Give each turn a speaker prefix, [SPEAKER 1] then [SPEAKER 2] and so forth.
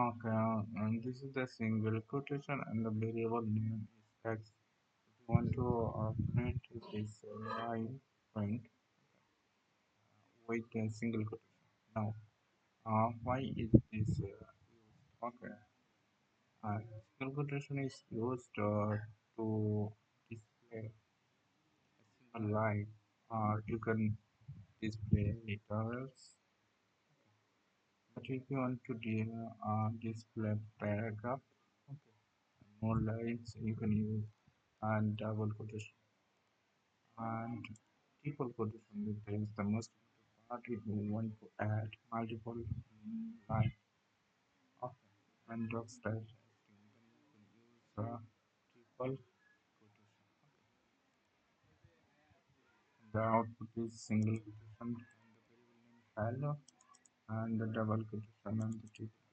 [SPEAKER 1] Okay, and this is the single quotation and the variable name is x. If you want to print this line print with a single quotation. Now, why is this used? Okay, single quotation is used to display a single line, or you can display literals. But if you want to display paragraph, okay, more lines, you can use and double quotation and triple quotation. That is the most important part if you want to add multiple lines of end of style testing. Then you can use triple quotation. The output is single quotation and the variable name hello and the double quotation and the triple.